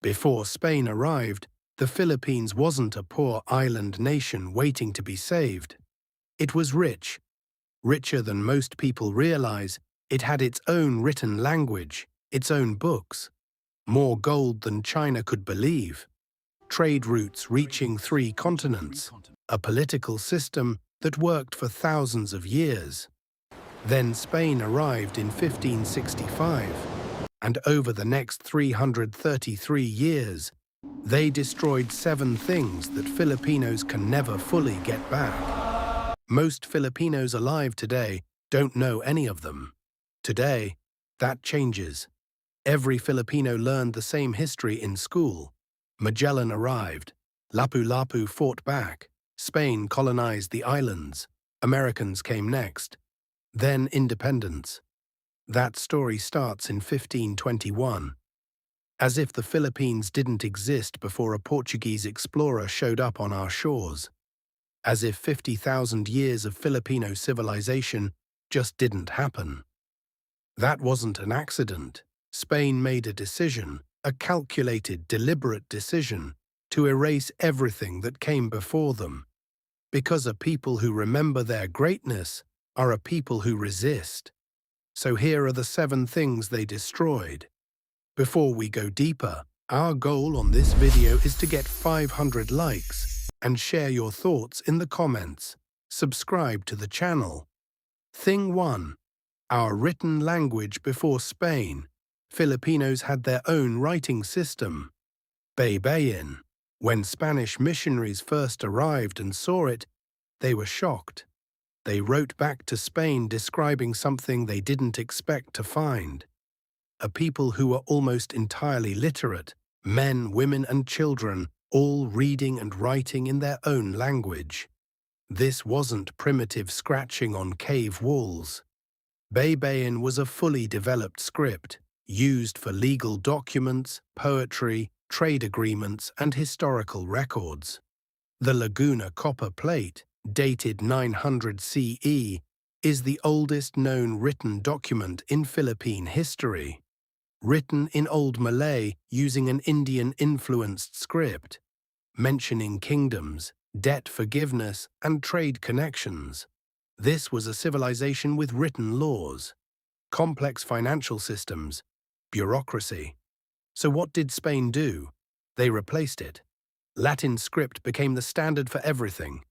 Before Spain arrived, the Philippines wasn't a poor island nation waiting to be saved. It was rich, richer than most people realize. It had its own written language, its own books, more gold than China could believe, trade routes reaching 3 continents, a political system that worked for thousands of years. Then Spain arrived in 1565, and over the next 333 years, they destroyed 7 things that Filipinos can never fully get back. Most Filipinos alive today don't know any of them. Today, that changes. Every Filipino learned the same history in school. Magellan arrived, Lapu-Lapu fought back, Spain colonized the islands, Americans came next, then independence. That story starts in 1521. As if the Philippines didn't exist before a Portuguese explorer showed up on our shores. As if 50,000 years of Filipino civilization just didn't happen. That wasn't an accident. Spain made a decision, a calculated, deliberate decision, to erase everything that came before them. Because a people who remember their greatness are a people who resist. So here are the 7 things they destroyed. Before we go deeper, our goal on this video is to get 500 likes and share your thoughts in the comments. Subscribe to the channel. Thing 1. Our written language before Spain. Filipinos had their own writing system. Baybayin. When Spanish missionaries first arrived and saw it, they were shocked. They wrote back to Spain describing something they didn't expect to find. A people who were almost entirely literate, men, women, and children, all reading and writing in their own language. This wasn't primitive scratching on cave walls. Baybayin was a fully developed script, used for legal documents, poetry, trade agreements, and historical records. The Laguna copper plate, dated 900 CE, is the oldest known written document in Philippine history. Written in Old Malay using an Indian-influenced script, mentioning kingdoms, debt forgiveness, and trade connections. This was a civilization with written laws, complex financial systems, bureaucracy. So what did Spain do? They replaced it. Latin script became the standard for everything.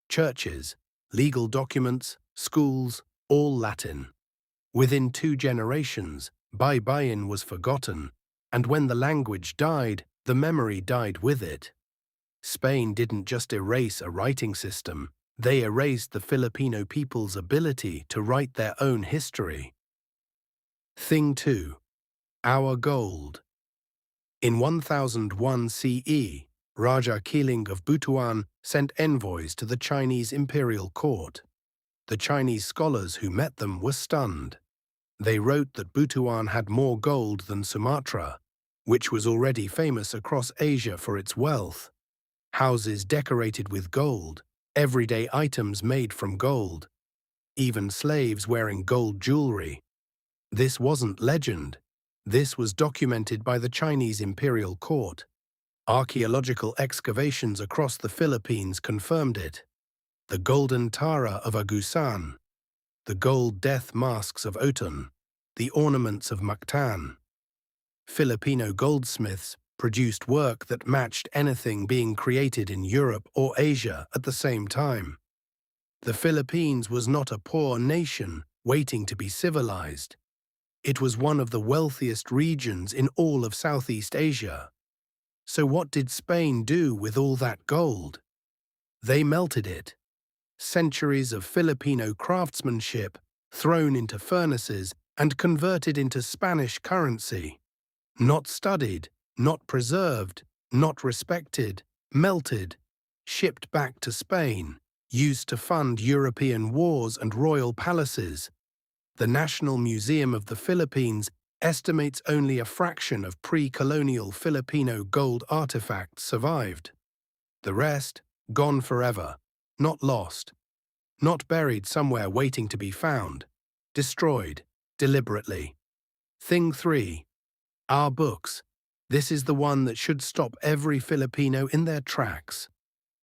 Churches, legal documents, schools, all Latin. Within 2 generations, Baybayin was forgotten, and when the language died, the memory died with it. Spain didn't just erase a writing system, they erased the Filipino people's ability to write their own history. Thing 2. Our gold. In 1001 CE, Raja Kiling of Butuan sent envoys to the Chinese imperial court. The Chinese scholars who met them were stunned. They wrote that Butuan had more gold than Sumatra, which was already famous across Asia for its wealth. Houses decorated with gold, everyday items made from gold, even slaves wearing gold jewelry. This wasn't legend. This was documented by the Chinese imperial court. Archaeological excavations across the Philippines confirmed it. The golden tara of Agusan, the gold death masks of Oton, the ornaments of Mactan. Filipino goldsmiths produced work that matched anything being created in Europe or Asia at the same time. The Philippines was not a poor nation waiting to be civilized. It was one of the wealthiest regions in all of Southeast Asia. So what did Spain do with all that gold? They melted it. Centuries of Filipino craftsmanship thrown into furnaces and converted into Spanish currency. Not studied, not preserved, not respected, melted, shipped back to Spain, used to fund European wars and royal palaces. The National Museum of the Philippines estimates only a fraction of pre-colonial Filipino gold artifacts survived. The rest, gone forever, not lost, not buried somewhere waiting to be found, destroyed, deliberately. Thing 3. Our books. This is the one that should stop every Filipino in their tracks.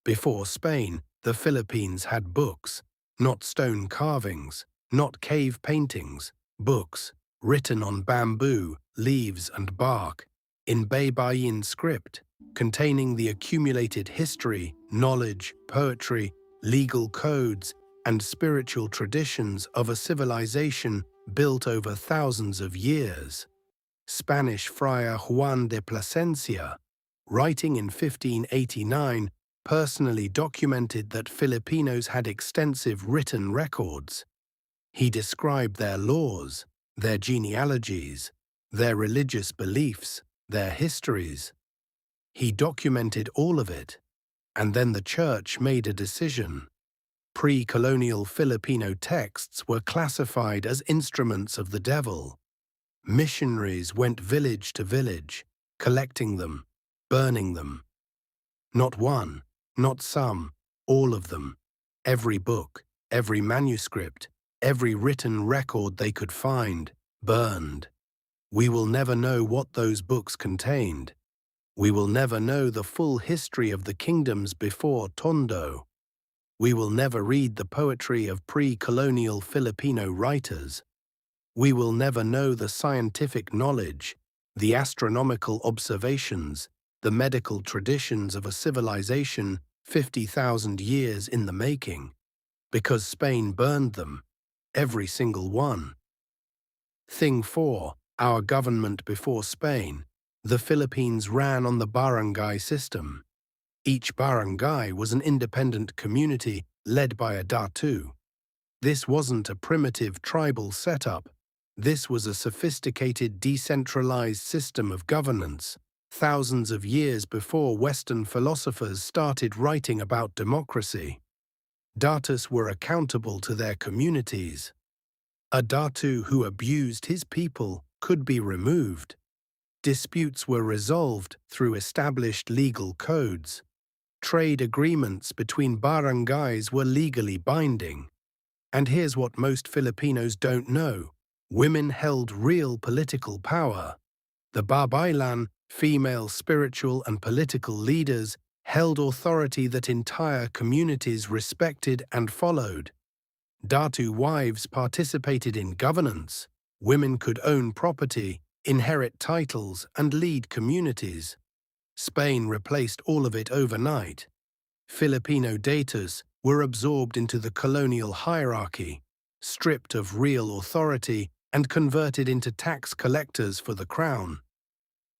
Before Spain, the Philippines had books, not stone carvings, not cave paintings, books, written on bamboo, leaves and bark, in Baybayin script, containing the accumulated history, knowledge, poetry, legal codes, and spiritual traditions of a civilization built over thousands of years. Spanish friar Juan de Plasencia, writing in 1589, personally documented that Filipinos had extensive written records. He described their laws, their genealogies, their religious beliefs, their histories. He documented all of it, and then the church made a decision. Pre-colonial Filipino texts were classified as instruments of the devil. Missionaries went village to village, collecting them, burning them. Not one, not some, all of them. Every book, every manuscript, every written record they could find, burned. We will never know what those books contained. We will never know the full history of the kingdoms before Tondo. We will never read the poetry of pre-colonial Filipino writers. We will never know the scientific knowledge, the astronomical observations, the medical traditions of a civilization 50,000 years in the making, because Spain burned them, every single one. Thing 4. Our government before Spain. The Philippines ran on the barangay system. Each barangay was an independent community led by a datu. This wasn't a primitive tribal setup. This was a sophisticated decentralized system of governance, thousands of years before Western philosophers started writing about democracy. Datus were accountable to their communities. A datu who abused his people could be removed. Disputes were resolved through established legal codes. Trade agreements between barangays were legally binding. And here's what most Filipinos don't know. Women held real political power. The babaylan, female spiritual and political leaders, held authority that entire communities respected and followed. Datu wives participated in governance. Women could own property, inherit titles, and lead communities. Spain replaced all of it overnight. Filipino datus were absorbed into the colonial hierarchy, stripped of real authority, and converted into tax collectors for the crown.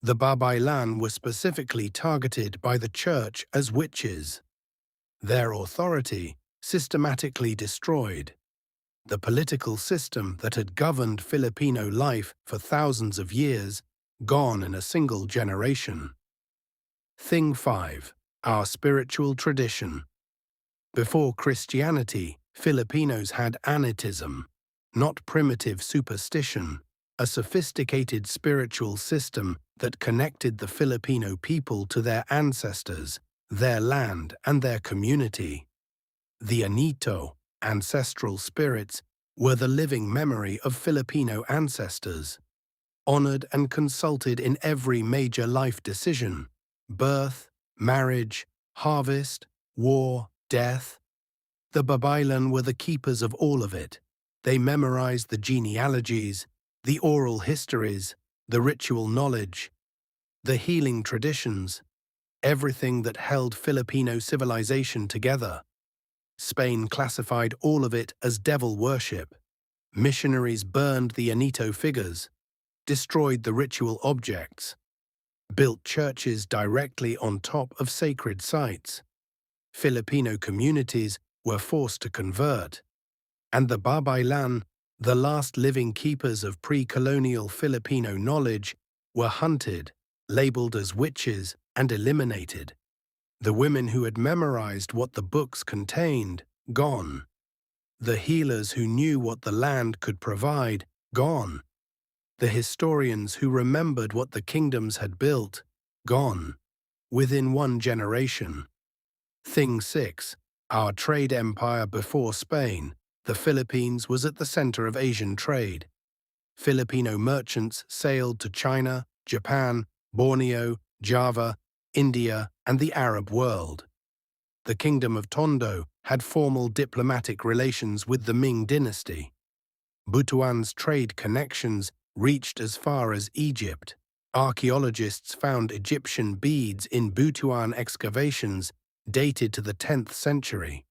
The babaylan were specifically targeted by the church as witches. Their authority systematically destroyed. The political system that had governed Filipino life for thousands of years, gone in a single generation. Thing 5. Our spiritual tradition. Before Christianity, Filipinos had anitism, not primitive superstition, a sophisticated spiritual system that connected the Filipino people to their ancestors, their land, and their community. The Anito, ancestral spirits, were the living memory of Filipino ancestors, honored and consulted in every major life decision: birth, marriage, harvest, war, death. The babaylan were the keepers of all of it. They memorized the genealogies, the oral histories, the ritual knowledge, the healing traditions, everything that held Filipino civilization together. Spain classified all of it as devil worship. Missionaries burned the Anito figures, destroyed the ritual objects, built churches directly on top of sacred sites. Filipino communities were forced to convert. And the babaylan, the last living keepers of pre-colonial Filipino knowledge, were hunted, labeled as witches, and eliminated. The women who had memorized what the books contained, gone. The healers who knew what the land could provide, gone. The historians who remembered what the kingdoms had built, gone. Within one generation. Thing 6. Our trade empire before Spain. The Philippines was at the center of Asian trade. Filipino merchants sailed to China, Japan, Borneo, Java, India, and the Arab world. The Kingdom of Tondo had formal diplomatic relations with the Ming dynasty. Butuan's trade connections reached as far as Egypt. Archaeologists found Egyptian beads in Butuan excavations dated to the 10th century.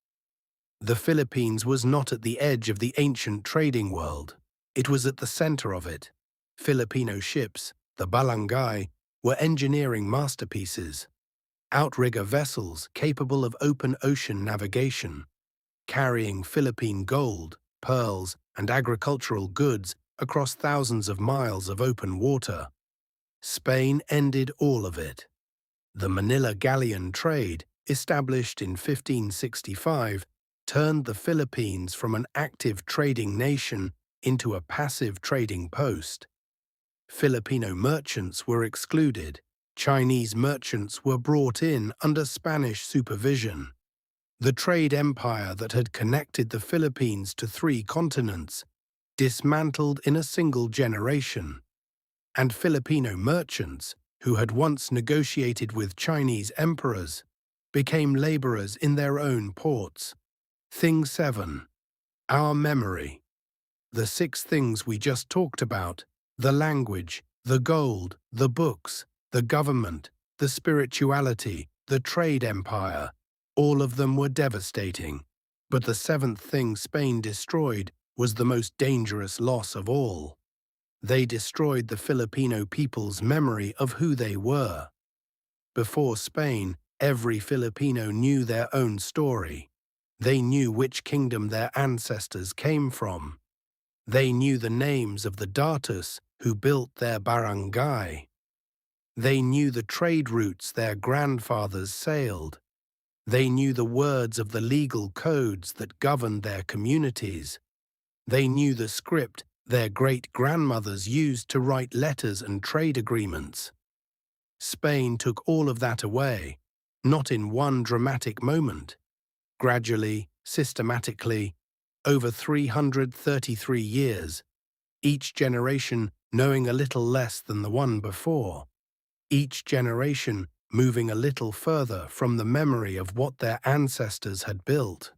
The Philippines was not at the edge of the ancient trading world. It was at the center of it. Filipino ships, the Barangay, were engineering masterpieces. Outrigger vessels capable of open ocean navigation, carrying Philippine gold, pearls, and agricultural goods across thousands of miles of open water. Spain ended all of it. The Manila galleon trade, established in 1565, turned the Philippines from an active trading nation into a passive trading post. Filipino merchants were excluded. Chinese merchants were brought in under Spanish supervision. The trade empire that had connected the Philippines to 3 continents dismantled in a single generation. And Filipino merchants, who had once negotiated with Chinese emperors, became laborers in their own ports. Thing 7. Our memory. The 6 things we just talked about, the language, the gold, the books, the government, the spirituality, the trade empire, all of them were devastating. But the 7th thing Spain destroyed was the most dangerous loss of all. They destroyed the Filipino people's memory of who they were. Before Spain, every Filipino knew their own story. They knew which kingdom their ancestors came from. They knew the names of the datus who built their barangay. They knew the trade routes their grandfathers sailed. They knew the words of the legal codes that governed their communities. They knew the script their great-grandmothers used to write letters and trade agreements. Spain took all of that away, not in one dramatic moment. Gradually, systematically, over 333 years, each generation knowing a little less than the one before, each generation moving a little further from the memory of what their ancestors had built.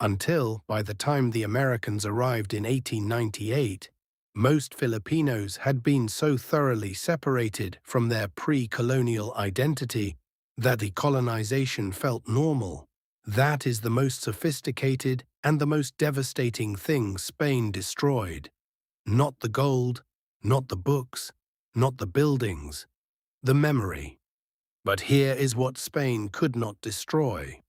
Until, by the time the Americans arrived in 1898, most Filipinos had been so thoroughly separated from their pre-colonial identity that the colonization felt normal. That is the most sophisticated and the most devastating thing Spain destroyed. Not the gold, not the books, not the buildings, the memory. But here is what Spain could not destroy.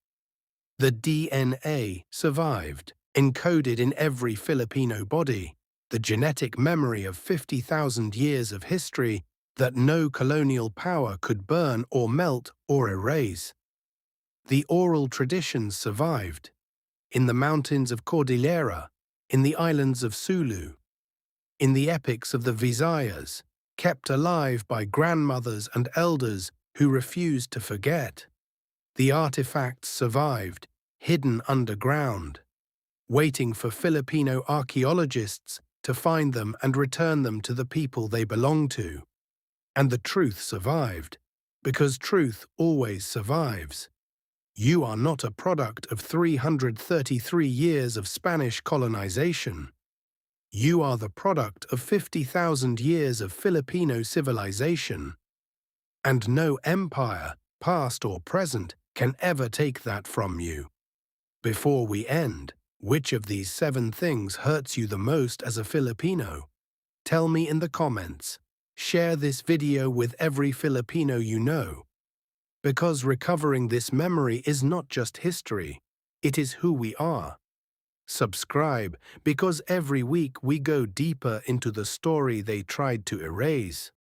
The DNA survived, encoded in every Filipino body, the genetic memory of 50,000 years of history that no colonial power could burn or melt or erase. The oral traditions survived, in the mountains of Cordillera, in the islands of Sulu, in the epics of the Visayas, kept alive by grandmothers and elders who refused to forget. The artifacts survived, hidden underground, waiting for Filipino archaeologists to find them and return them to the people they belong to. And the truth survived, because truth always survives. You are not a product of 333 years of Spanish colonization. You are the product of 50,000 years of Filipino civilization. And no empire, past or present, can ever take that from you. Before we end, which of these 7 things hurts you the most as a Filipino? Tell me in the comments. Share this video with every Filipino you know. Because recovering this memory is not just history, it is who we are. Subscribe, because every week we go deeper into the story they tried to erase.